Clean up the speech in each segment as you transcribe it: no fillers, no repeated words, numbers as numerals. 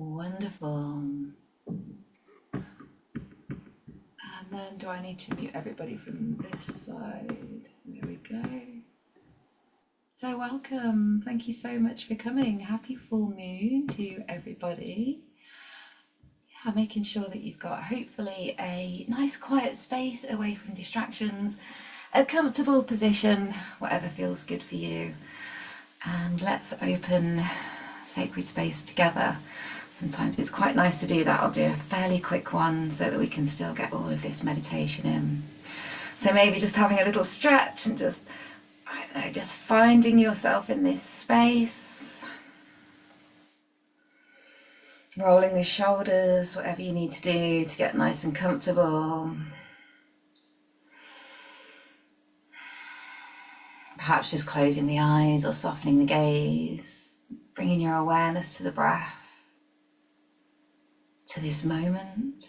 Wonderful. And then do I need to mute everybody from this side? There we go. So welcome. Thank you so much for coming. Happy full moon to everybody. Yeah, making sure that you've got hopefully a nice quiet space away from distractions, a comfortable position, whatever feels good for you. And let's open sacred space together. Sometimes it's quite nice to do that. I'll do a fairly quick one so that we can still get all of this meditation in. So maybe just having a little stretch and just, I don't know, just finding yourself in this space. Rolling the shoulders, whatever you need to do to get nice and comfortable. Perhaps just closing the eyes or softening the gaze, bringing your awareness to the breath, to this moment.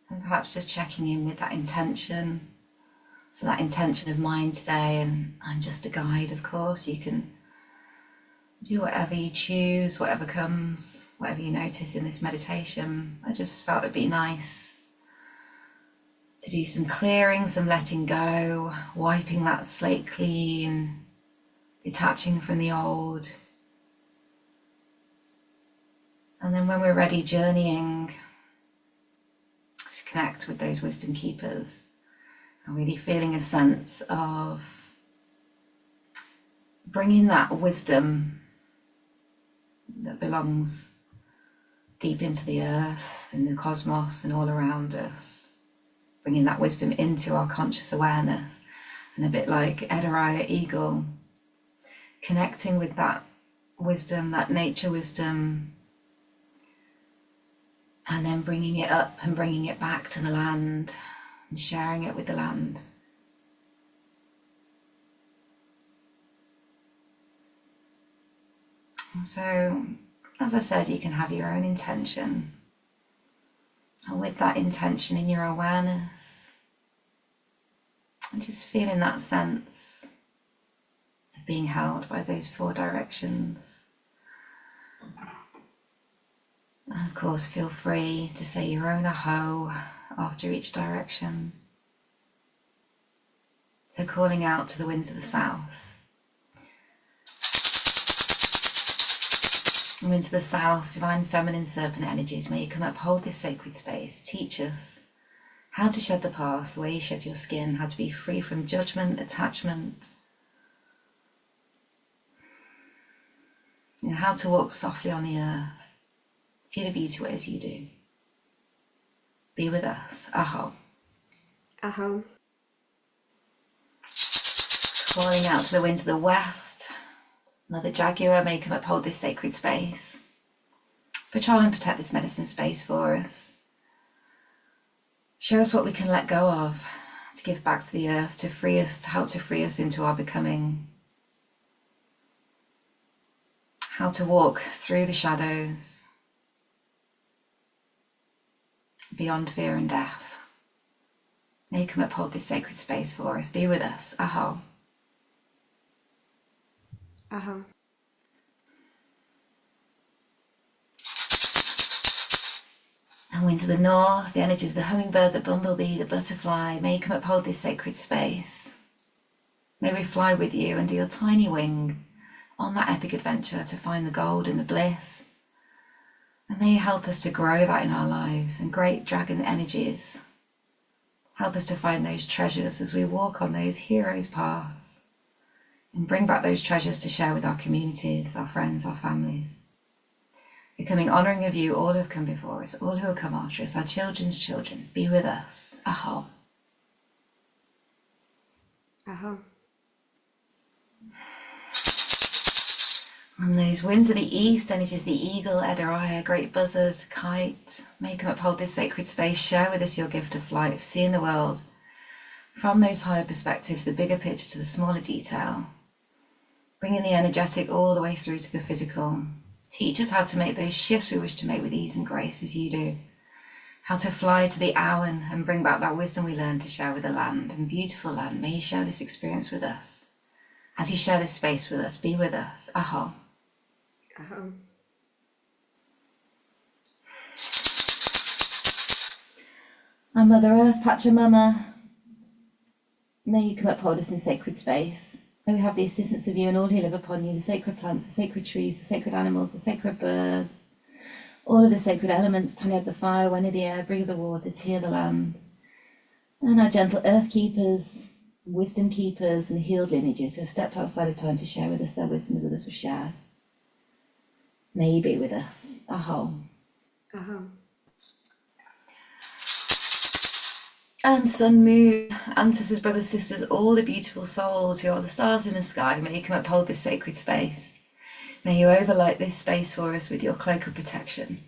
And perhaps just checking in with that intention. So that intention of mine today, and I'm just a guide, of course. You can do whatever you choose, whatever comes, whatever you notice in this meditation. I just felt it'd be nice to do some clearing, some letting go, wiping that slate clean, detaching from the old. And then when we're ready, journeying to connect with those wisdom keepers. And really feeling a sense of bringing that wisdom that belongs deep into the earth and the cosmos and all around us, bringing that wisdom into our conscious awareness, and a bit like Edariah Eagle, connecting with that wisdom, that nature wisdom, and then bringing it up and bringing it back to the land and sharing it with the land. And so, as I said, you can have your own intention. And with that intention in your awareness, and just feeling that sense of being held by those four directions. And of course, feel free to say your own aho after each direction. So calling out to the winds of the south. Winds of the south, divine feminine serpent energies, may you come up, hold this sacred space, teach us how to shed the past, the way you shed your skin, how to be free from judgment, attachment, and how to walk softly on the earth, see the beauty as you do. Be with us. Aho. Aho. Calling out to the winds of the west. Mother Jaguar may come up, hold this sacred space. Patrol and protect this medicine space for us. Show us what we can let go of, to give back to the earth, to free us, to help to free us into our becoming. How to walk through the shadows, beyond fear and death. May you come up, hold this sacred space for us. Be with us. Aho. Aho. And winds of the north, the energies of the hummingbird, the bumblebee, the butterfly, may you come up, hold this sacred space. May we fly with you under your tiny wing on that epic adventure to find the gold and the bliss. And may you help us to grow that in our lives, and great dragon energies help us to find those treasures as we walk on those heroes' paths, and bring back those treasures to share with our communities, our friends, our families. Becoming honouring of you, all who have come before us, all who will come after us, our children's children. Be with us. Aho. Aho. And those winds of the east, energies the eagle, Edariah, great buzzard, kite, may come up, hold this sacred space, share with us your gift of flight, of seeing the world from those higher perspectives, the bigger picture to the smaller detail, bringing the energetic all the way through to the physical. Teach us how to make those shifts we wish to make with ease and grace as you do, how to fly to the Awan and bring back that wisdom we learned to share with the land. And beautiful land, may you share this experience with us. As you share this space with us, be with us. Aho. Aho. And Mother Earth, Pachamama, may you come uphold us in sacred space. May we have the assistance of you and all who live upon you, the sacred plants, the sacred trees, the sacred animals, the sacred birds, all of the sacred elements, Tanya of the fire, Wen of the air, Brig of the water, Tia of the land, and our gentle earth keepers, wisdom keepers, and healed lineages who have stepped outside of time to share with us their wisdom as others have shared. May you be with us. Aho. Aho. And sun, moon, ancestors, brothers, sisters, all the beautiful souls who are the stars in the sky, may you come uphold this sacred space. May you overlight this space for us with your cloak of protection.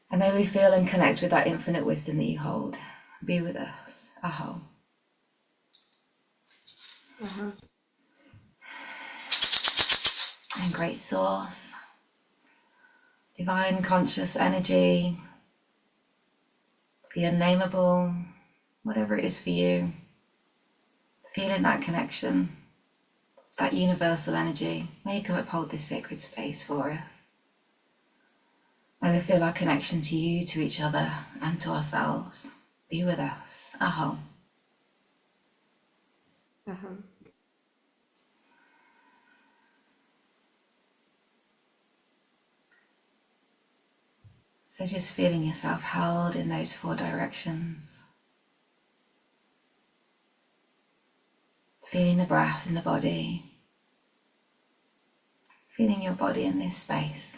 And may we feel and connect with that infinite wisdom that you hold. Be with us. Aho. Aho. And great source, divine conscious energy, the unnameable, whatever it is for you, feeling that connection, that universal energy, may you come uphold this sacred space for us. May we feel our connection to you, to each other, and to ourselves. Be with us. Aho. Aho. So just feeling yourself held in those 4 directions. Feeling the breath in the body. Feeling your body in this space.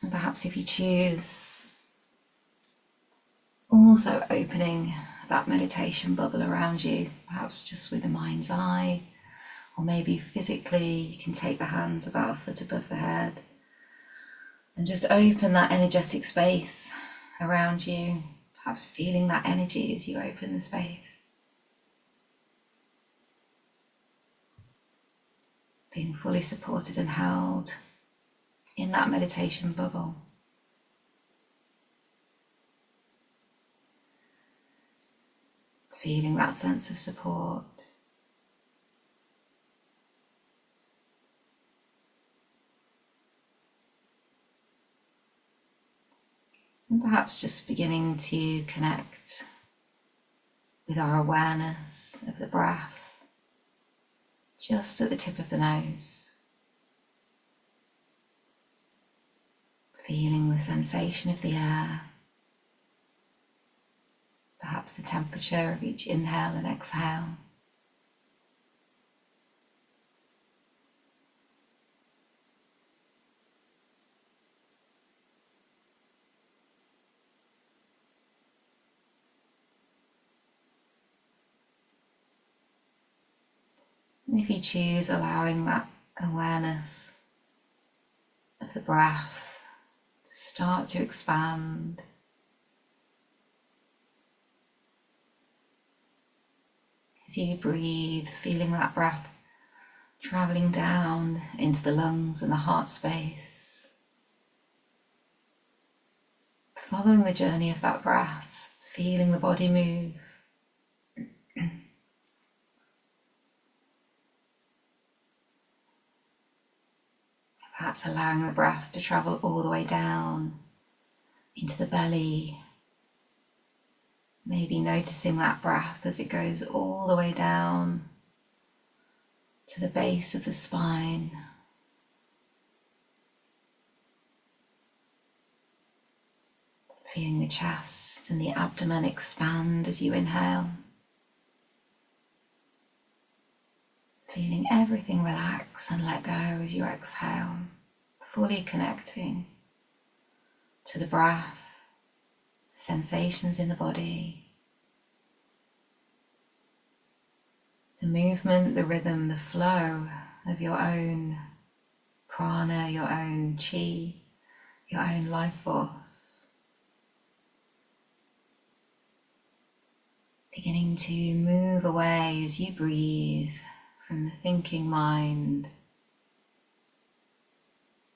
And perhaps if you choose, also opening that meditation bubble around you, perhaps just with the mind's eye, or maybe physically you can take the hands about a foot above the head and just open that energetic space around you, perhaps feeling that energy as you open the space. Being fully supported and held in that meditation bubble. Feeling that sense of support. And perhaps just beginning to connect with our awareness of the breath, just at the tip of the nose. Feeling the sensation of the air, perhaps the temperature of each inhale and exhale. And if you choose, allowing that awareness of the breath to start to expand. As you breathe, feeling that breath traveling down into the lungs and the heart space. Following the journey of that breath, feeling the body move. Perhaps allowing the breath to travel all the way down into the belly. Maybe noticing that breath as it goes all the way down to the base of the spine. Feeling the chest and the abdomen expand as you inhale. Feeling everything relax and let go as you exhale, fully connecting to the breath, the sensations in the body, the movement, the rhythm, the flow of your own prana, your own chi, your own life force. The Beginning to move away as you breathe from the thinking mind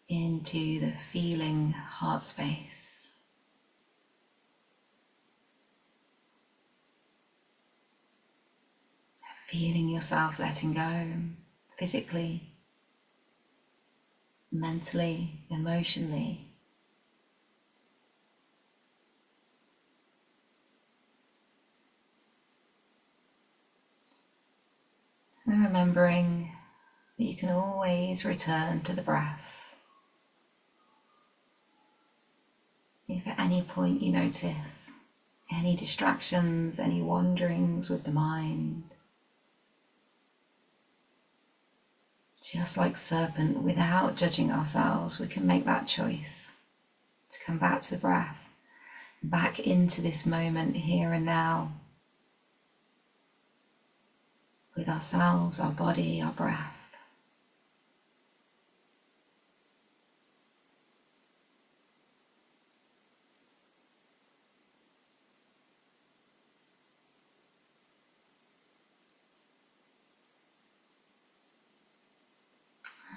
into the feeling heart space. Feeling yourself letting go physically, mentally, emotionally. And remembering that you can always return to the breath. If at any point you notice any distractions, any wanderings with the mind, just like serpent, without judging ourselves, we can make that choice to come back to the breath, back into this moment here and now, with ourselves, our body, our breath.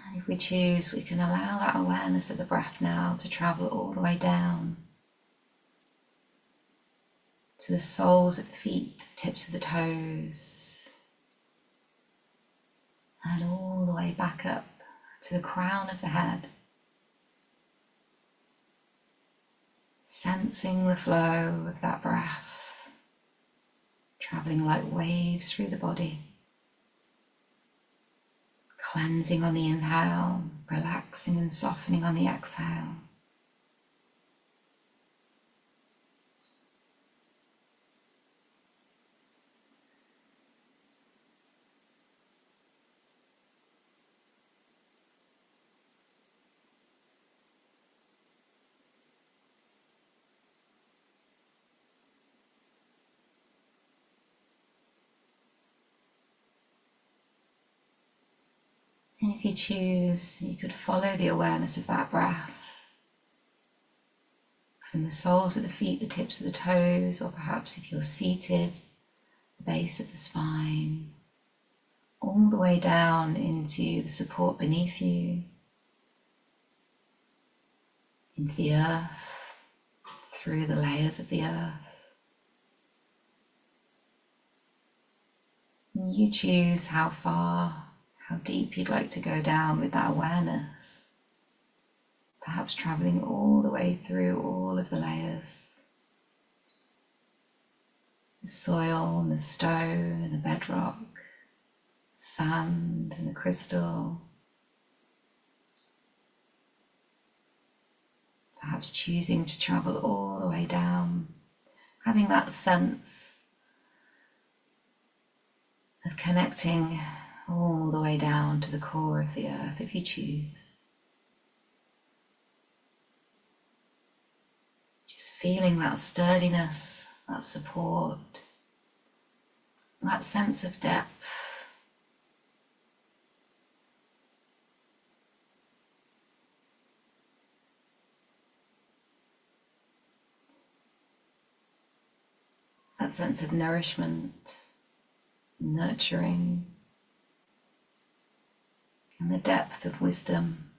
And if we choose, we can allow that awareness of the breath now to travel all the way down to the soles of the feet, the tips of the toes, and all the way back up to the crown of the head. Sensing the flow of that breath, traveling like waves through the body. Cleansing on the inhale, relaxing and softening on the exhale. And if you choose, you could follow the awareness of that breath from the soles of the feet, the tips of the toes, or perhaps if you're seated, the base of the spine, all the way down into the support beneath you, into the earth, through the layers of the earth. And you choose how far, how deep you'd like to go down with that awareness, perhaps traveling all the way through all of the layers, the soil and the stone and the bedrock, the sand and the crystal, perhaps choosing to travel all the way down, having that sense of connecting all the way down to the core of the earth if you choose. Just feeling that sturdiness, that support, that sense of depth. That sense of nourishment, nurturing, and the depth of wisdom.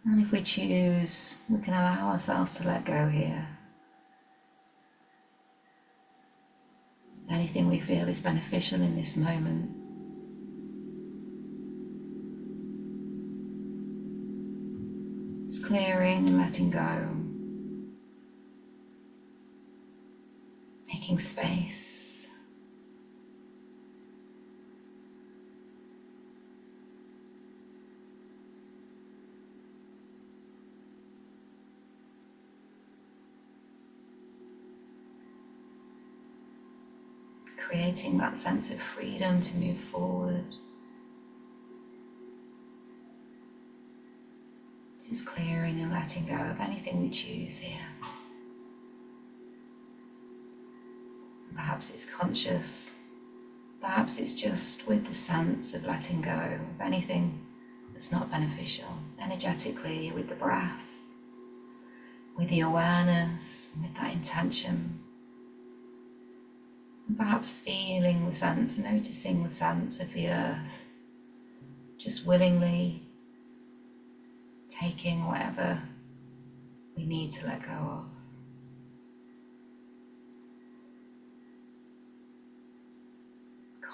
And if we choose, we can allow ourselves to let go here. Anything we feel is beneficial in this moment. It's clearing and letting go. Making space. Creating that sense of freedom to move forward. Just clearing and letting go of anything we choose here. Perhaps it's conscious, Perhaps it's just with the sense of letting go of anything that's not beneficial, energetically, with the breath, with the awareness, with that intention. And perhaps feeling the sense, noticing the sense of the earth, just willingly taking whatever we need to let go of.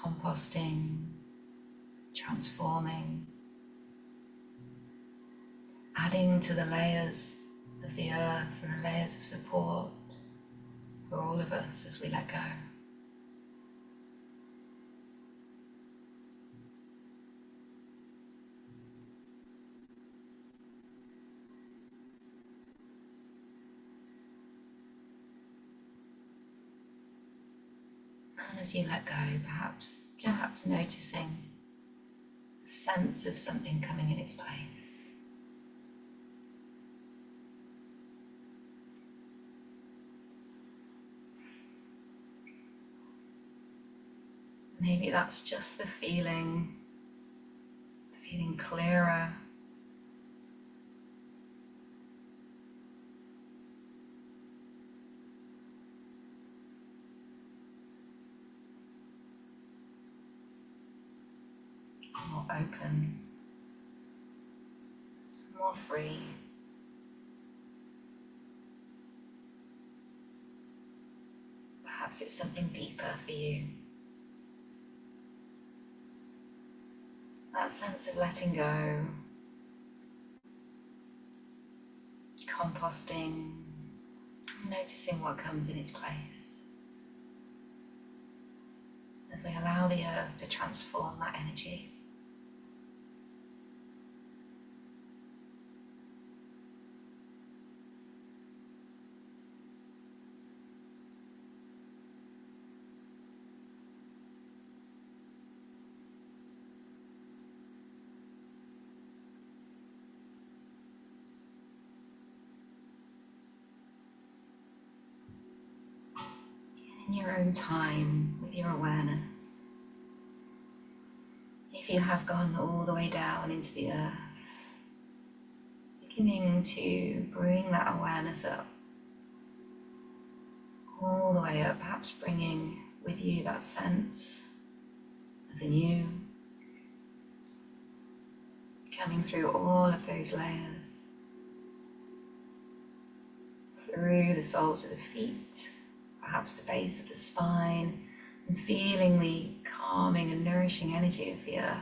Composting, transforming, adding to the layers of the earth and the layers of support for all of us as we let go. And as you let go, perhaps noticing the sense of something coming in its place. Maybe that's just the feeling clearer. More open, more free. Perhaps it's something deeper for you. That sense of letting go, composting, noticing what comes in its place. As we allow the earth to transform that energy. In your own time, with your awareness, if you have gone all the way down into the earth, beginning to bring that awareness up, all the way up, perhaps bringing with you that sense of the new, coming through all of those layers, through the soles of the feet, perhaps the base of the spine, and feeling the calming and nourishing energy of the earth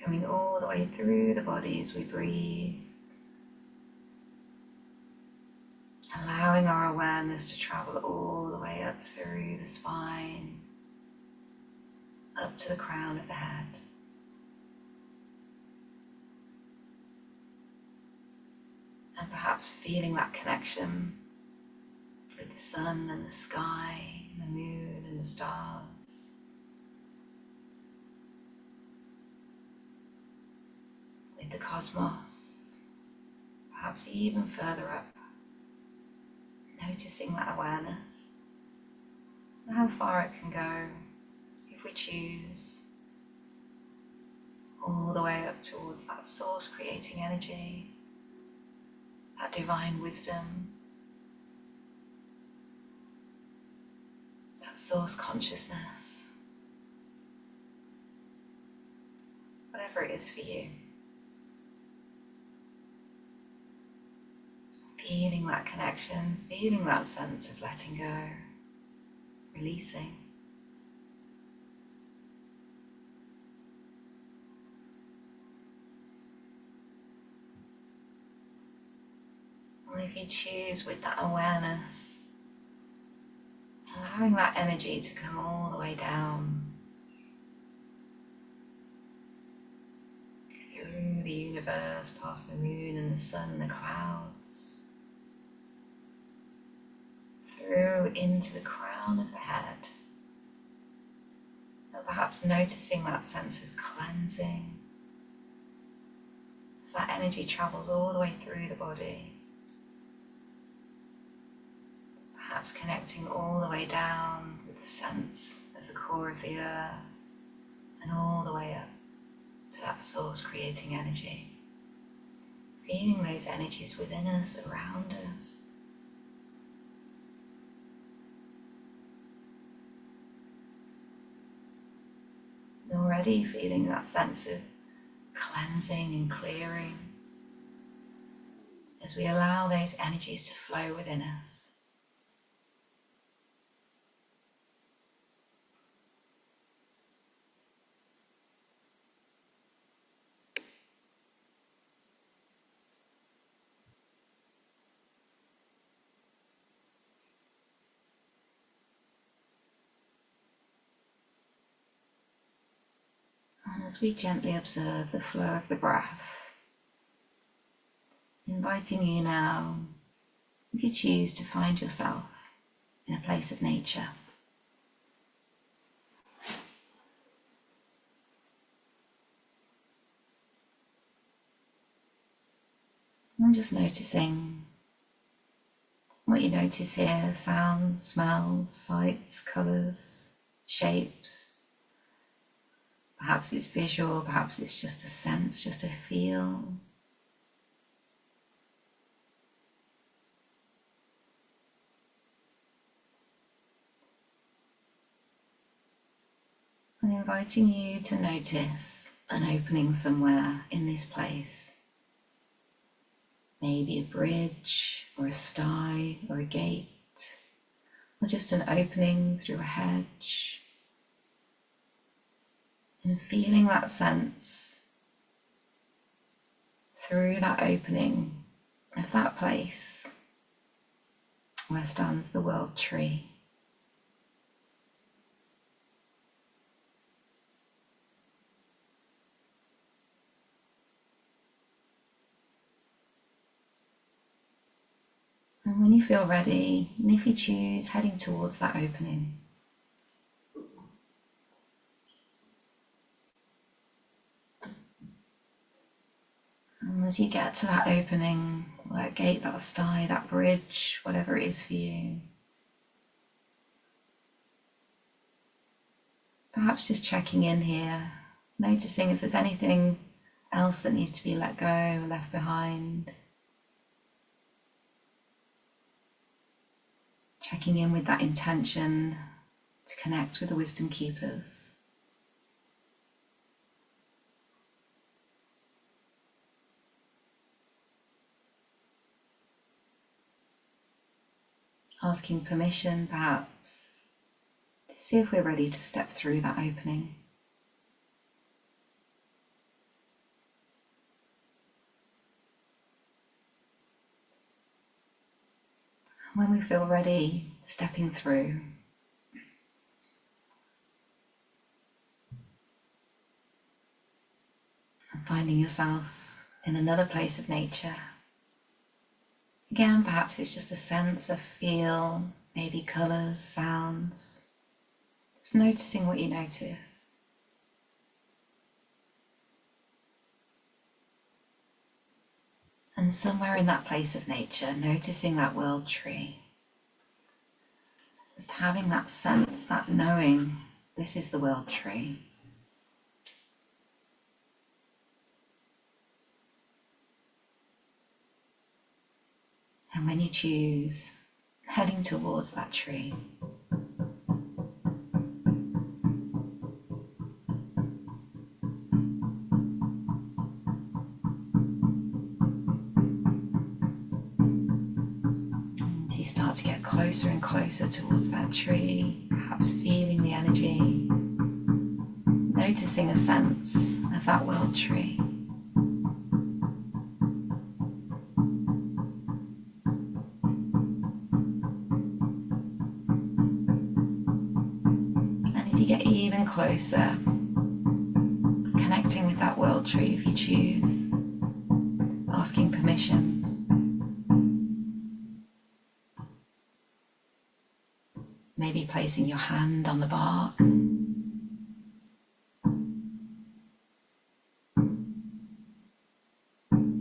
coming all the way through the body as we breathe, allowing our awareness to travel all the way up through the spine, up to the crown of the head. And perhaps feeling that connection with the sun and the sky, and the moon and the stars. With the cosmos, perhaps even further up, noticing that awareness and how far it can go if we choose, all the way up towards that source creating energy, that divine wisdom, that source consciousness, whatever it is for you. Feeling that connection, feeling that sense of letting go, releasing. And if you choose with that awareness, allowing that energy to come all the way down through the universe, past the moon and the sun and the clouds, through into the crown of the head, and perhaps noticing that sense of cleansing as that energy travels all the way through the body, perhaps connecting all the way down with the sense of the core of the earth and all the way up to that source creating energy. Feeling those energies within us, around us. And already feeling that sense of cleansing and clearing as we allow those energies to flow within us. And as we gently observe the flow of the breath, inviting you now, if you choose, to find yourself in a place of nature. And just noticing what you notice here: sounds, smells, sights, colours, shapes. Perhaps it's visual, perhaps it's just a sense, just a feel. And inviting you to notice an opening somewhere in this place. Maybe a bridge, or a sty, or a gate, or just an opening through a hedge. And feeling that sense through that opening of that place where stands the world tree. And when you feel ready, and if you choose, heading towards that opening. And as you get to that opening, that gate, that sty, that bridge, whatever it is for you, perhaps just checking in here, noticing if there's anything else that needs to be let go, left behind. Checking in with that intention to connect with the wisdom keepers. Asking permission, perhaps, to see if we're ready to step through that opening. When we feel ready, stepping through, and finding yourself in another place of nature. Again, perhaps it's just a sense, a feel, maybe colours, sounds. Just noticing what you notice. And somewhere in that place of nature, noticing that world tree. Just having that sense, that knowing, this is the world tree. And when you choose, heading towards that tree. As you start to get closer and closer towards that tree, perhaps feeling the energy, noticing a sense of that world tree. Get even closer, connecting with that world tree if you choose, asking permission. Maybe placing your hand on the bark.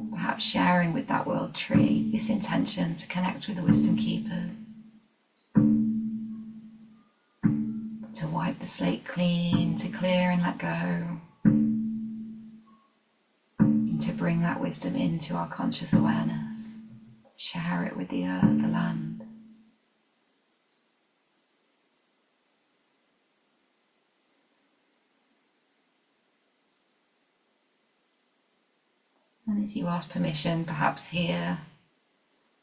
Perhaps sharing with that world tree this intention to connect with the wisdom keepers. To wipe wipe the slate clean, to clear and let go, and to bring that wisdom into our conscious awareness, share it with the earth, the land. And as you ask permission, perhaps here,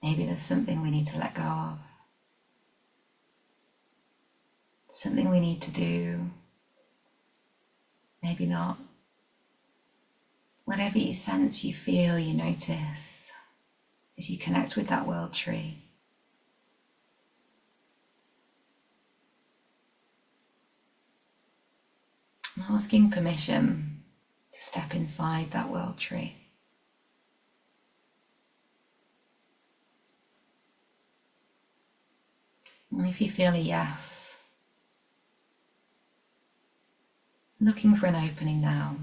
maybe there's something we need to let go of, something we need to do, maybe not. Whatever you sense, you feel, you notice, as you connect with that world tree. And asking permission to step inside that world tree. And if you feel a yes, looking for an opening now.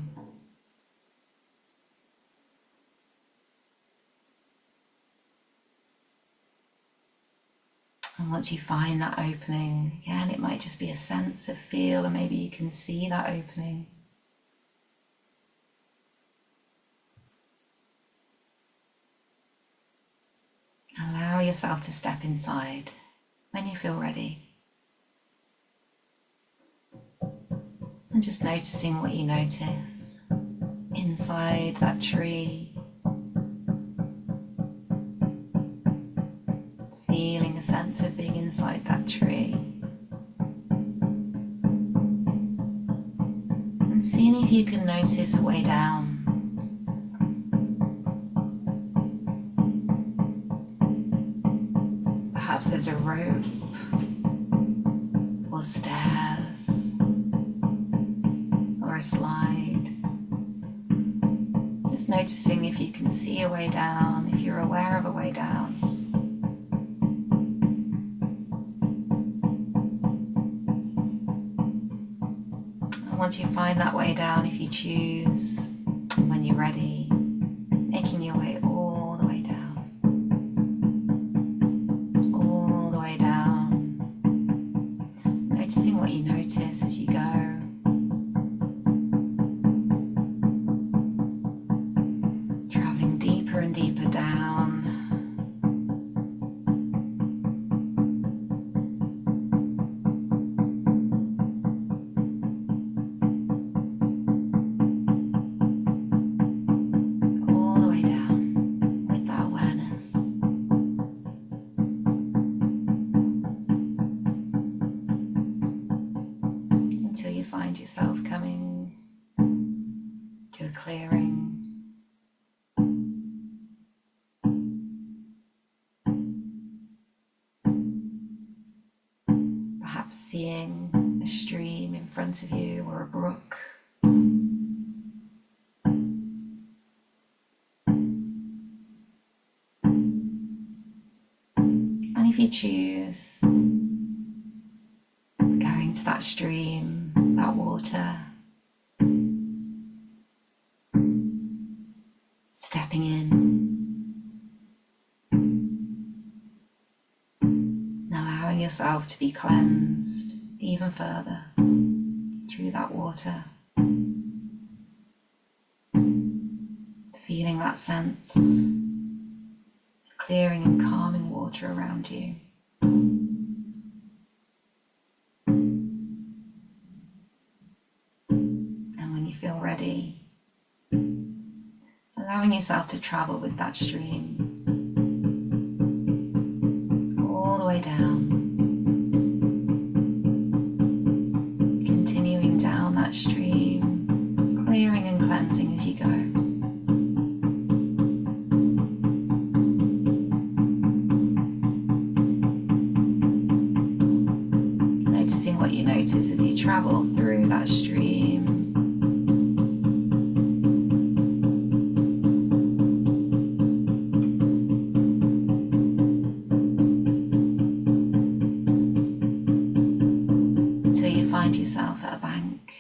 And once you find that opening, again, it might just be a sense of feel, or maybe you can see that opening. Allow yourself to step inside when you feel ready. And just noticing what you notice inside that tree. Feeling a sense of being inside that tree. And seeing if you can notice a way down. Perhaps there's a rope or stairs or a slide. Just noticing if you can see a way down, if you're aware of a way down. And once you find that way down, if you choose, when you're ready, making your way all the way down. All the way down. Noticing what you notice as you go. Traveling deeper and deeper down. All the way down with that awareness. Until you find yourself coming to a clearing. Perhaps seeing a stream in front of you or a brook. And if you choose, going to that stream, that water, stepping in, and allowing yourself to be cleansed even further through that water, feeling that sense of clearing and calming water around you. And when you feel ready, allowing yourself to travel with that stream all the way down, continuing down that stream, clearing and cleansing as you go. Noticing what you notice as you travel through that stream. Until you find yourself at a bank,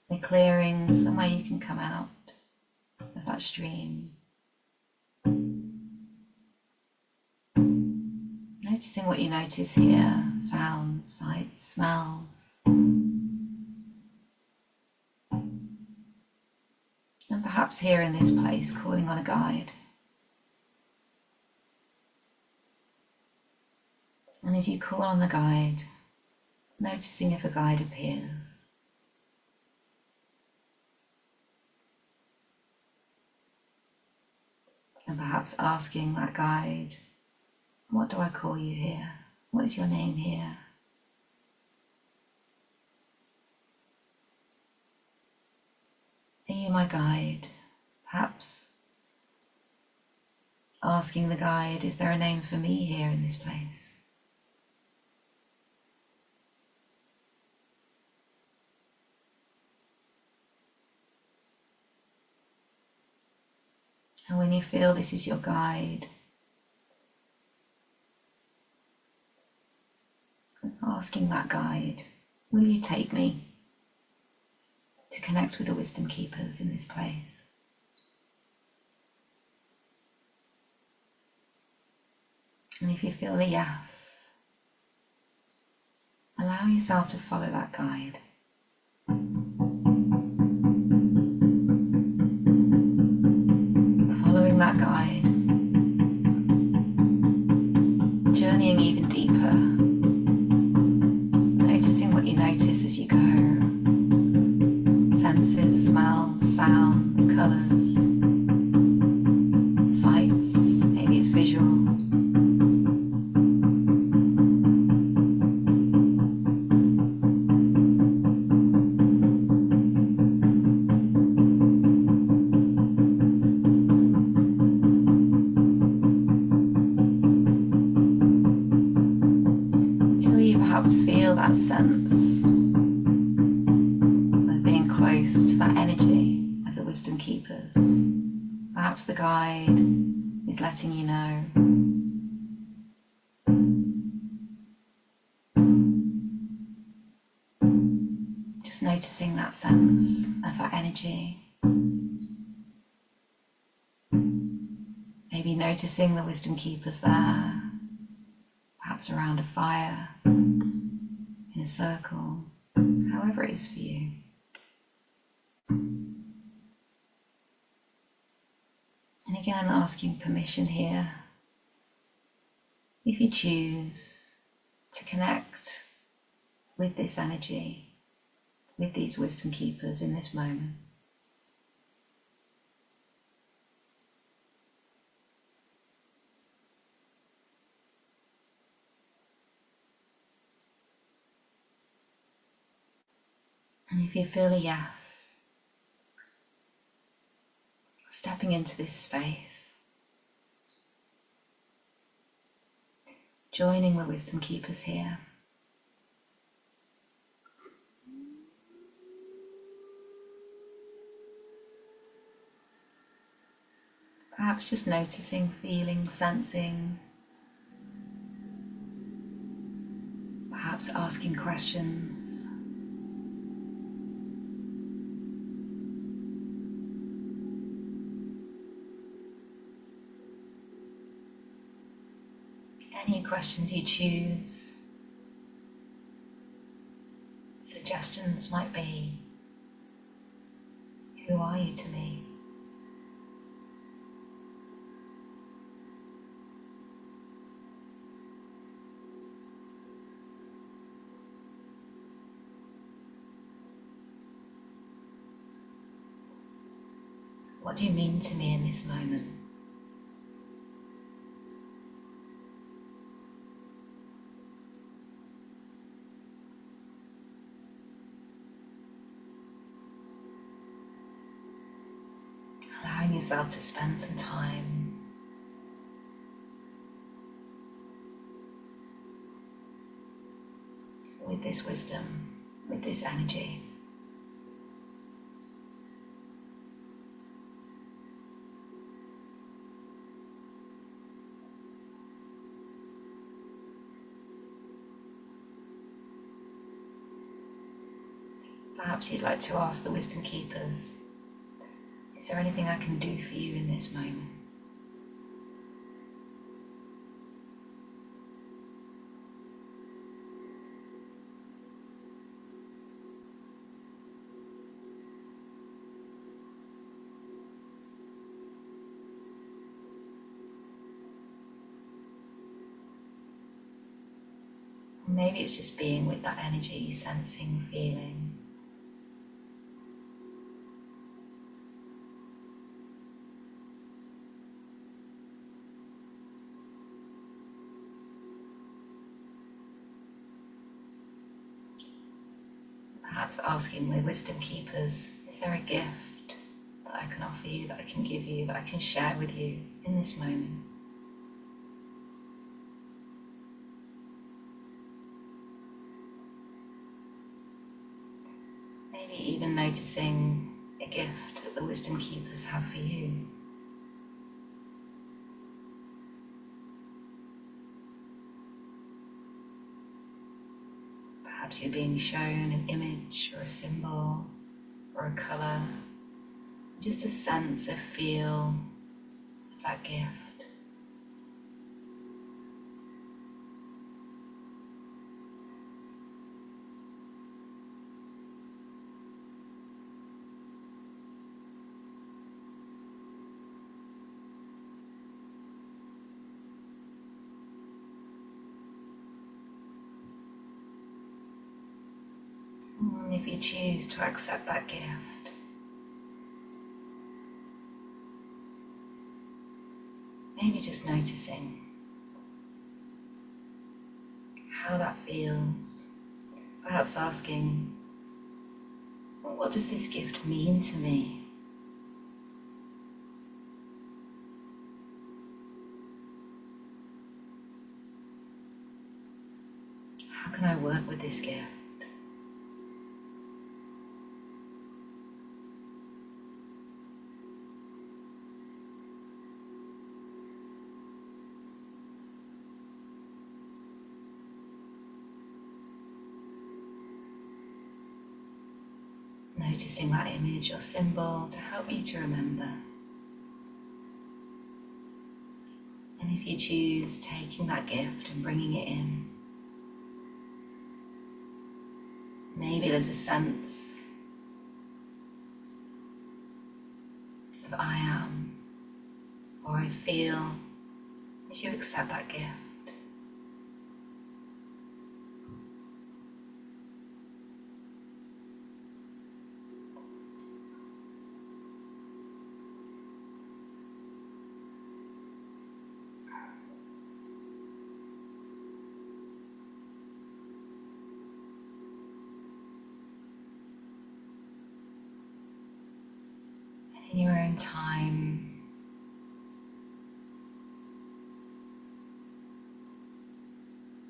a clearing, somewhere you can come out of that stream. Noticing what you notice here, sounds, sights, smells. And perhaps here in this place, calling on a guide. And as you call on the guide, noticing if a guide appears. And perhaps asking that guide, what do I call you here? What is your name here? Are you my guide? Perhaps asking the guide, is there a name for me here in this place? And when you feel this is your guide, asking that guide, will you take me to connect with the wisdom keepers in this place? And if you feel a yes, allow yourself to follow that guide. Following that guide, journeying even deeper, noticing what you notice as you go. Senses, smells, sounds, colours, sights, maybe it's visual. Until you perhaps feel that sense of being close to that energy of the wisdom keepers. Perhaps the guide is letting you know. Just noticing that sense of that energy. Maybe noticing the wisdom keepers there, perhaps around a fire, in a circle, however it is for you. And again, asking permission here, if you choose to connect with this energy, with these wisdom keepers in this moment. And if you feel a yes, stepping into this space, joining the wisdom keepers here. Perhaps just noticing, feeling, sensing, perhaps asking questions. Any questions you choose. Suggestions might be, who are you to me? What do you mean to me in this moment? Allowing yourself to spend some time with this wisdom, with this energy. Perhaps you'd like to ask the wisdom keepers, is there anything I can do for you in this moment? Maybe it's just being with that energy, sensing, feeling. Perhaps asking the wisdom keepers, is there a gift that I can offer you, that I can give you, that I can share with you in this moment? Maybe even noticing a gift that the wisdom keepers have for you. Perhaps you're being shown an image or a symbol or a colour, just a sense of feel of that gift. And if you choose to accept that gift, maybe just noticing how that feels. Perhaps asking, well, what does this gift mean to me? How can I work with this gift? Noticing that image or symbol to help you to remember. And if you choose, taking that gift and bringing it in. Maybe there's a sense of I am, or I feel, as you accept that gift. In your own time,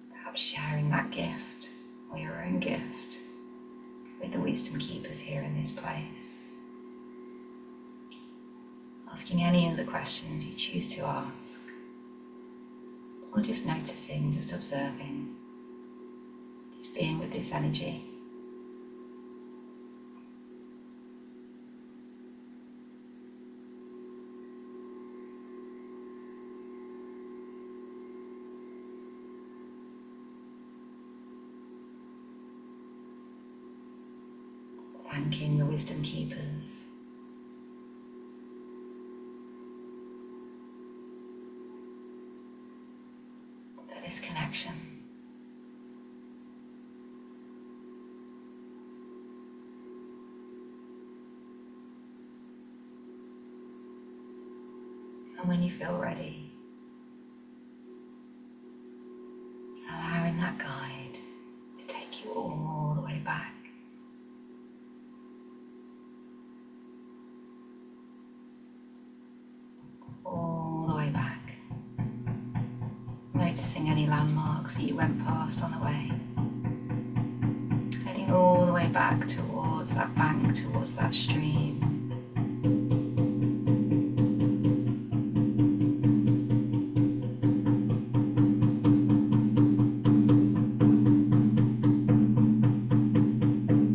perhaps sharing that gift or your own gift with the wisdom keepers here in this place. Asking any of the questions you choose to ask, or just noticing, just observing, just being with this energy. Thanking the wisdom keepers for this connection. And when you feel ready, allowing that guide to take you all the way back. All the way back. Noticing any landmarks that you went past on the way. Heading all the way back towards that bank, towards that stream.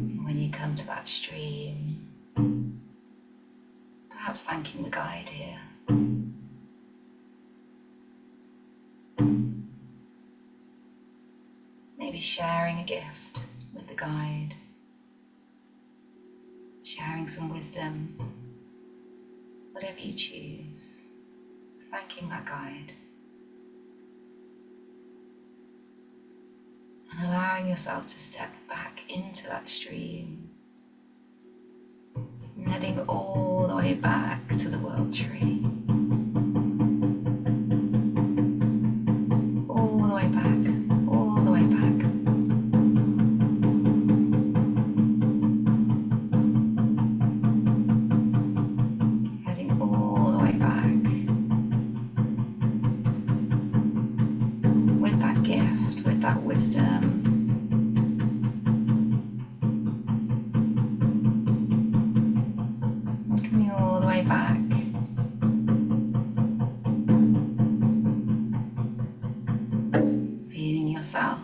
And when you come to that stream, perhaps thanking the guide here. Maybe sharing a gift with the guide, sharing some wisdom, whatever you choose, thanking that guide, and allowing yourself to step back into that stream, and heading all the way back to the world tree. All the way back, all the way back. Heading all the way back with that gift, with that wisdom. Coming all the way back. Feeling yourself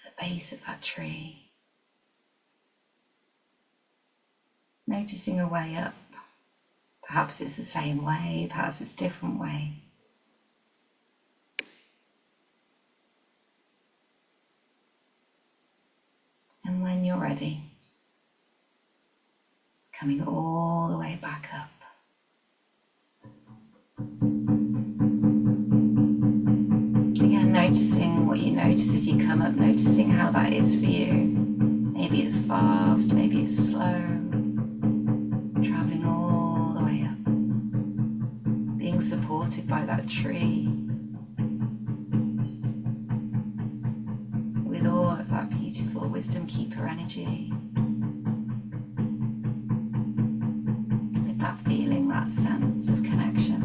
at the base of that tree. Noticing a way up. Perhaps it's the same way, perhaps it's a different way. And when you're ready, coming all the way back up. Again, noticing what you notice as you come up, noticing how that is for you. Maybe it's fast, maybe it's slow. Traveling all the way up. Being supported by that tree. With all of that beautiful wisdom keeper energy. With that feeling, that sense of connection.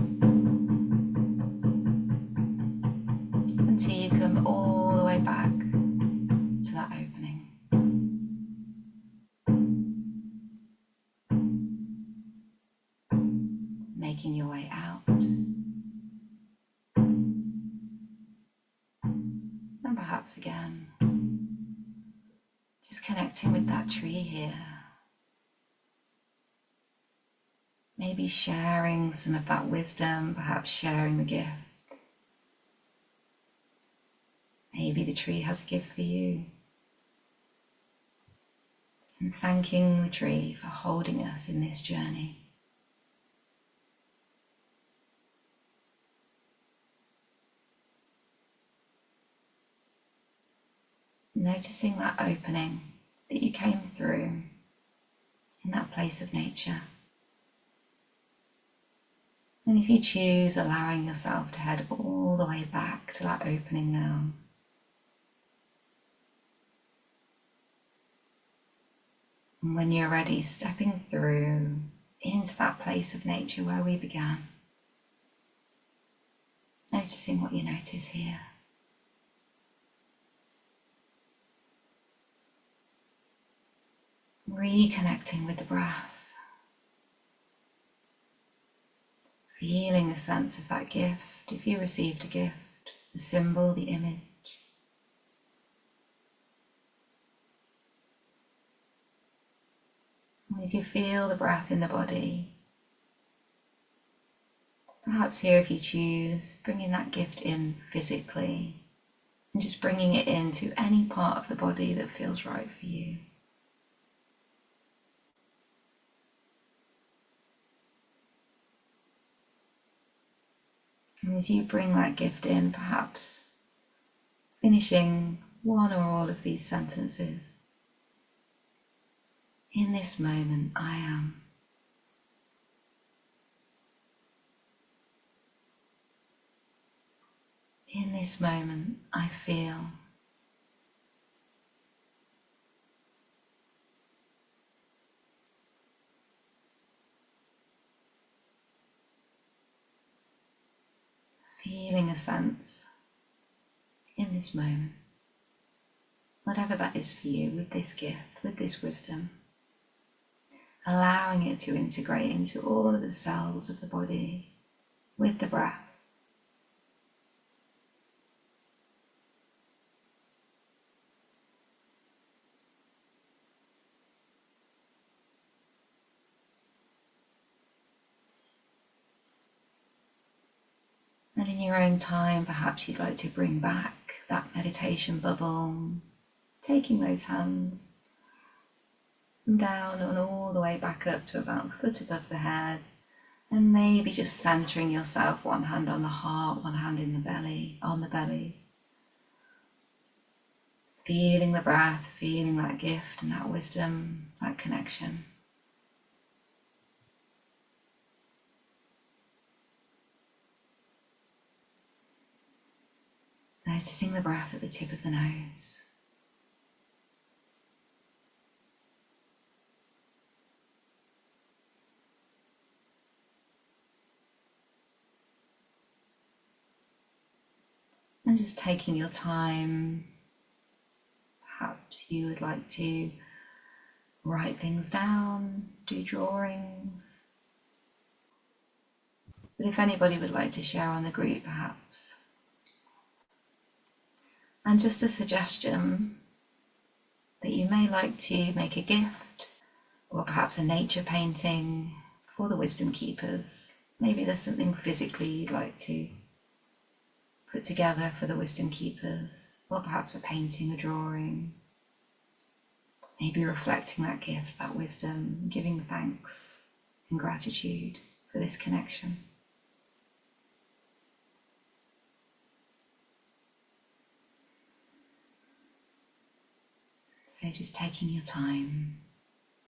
Until you come all the way back to that opening. Making your way out. And perhaps again, just connecting with that tree here. Maybe sharing some of that wisdom, perhaps sharing the gift. Maybe the tree has a gift for you. And thanking the tree for holding us in this journey. Noticing that opening that you came through in that place of nature. And if you choose, allowing yourself to head all the way back to that opening now. And when you're ready, stepping through into that place of nature where we began. Noticing what you notice here. Reconnecting with the breath. Feeling a sense of that gift, if you received a gift, the symbol, the image. As you feel the breath in the body, perhaps here if you choose, bringing that gift in physically and just bringing it into any part of the body that feels right for you. And as you bring that gift in, perhaps finishing one or all of these sentences. In this moment, I am. In this moment, I feel. Feeling a sense in this moment, whatever that is for you, with this gift, with this wisdom. Allowing it to integrate into all of the cells of the body with the breath. And in your own time, perhaps you'd like to bring back that meditation bubble, taking those hands down and all the way back up to about a foot above the head, and maybe just centering yourself, one hand on the heart, one hand in the belly, on the belly, Feeling the breath, feeling that gift and that wisdom, that connection. Noticing the breath at the tip of the nose. And just taking your time. Perhaps you would like to write things down, do drawings. But if anybody would like to share on the group, perhaps. And just a suggestion that you may like to make a gift or perhaps a nature painting for the wisdom keepers. Maybe there's something physically you'd like to put together for the wisdom keepers, or perhaps a painting, a drawing. Maybe reflecting that gift, that wisdom, giving thanks and gratitude for this connection. So just taking your time.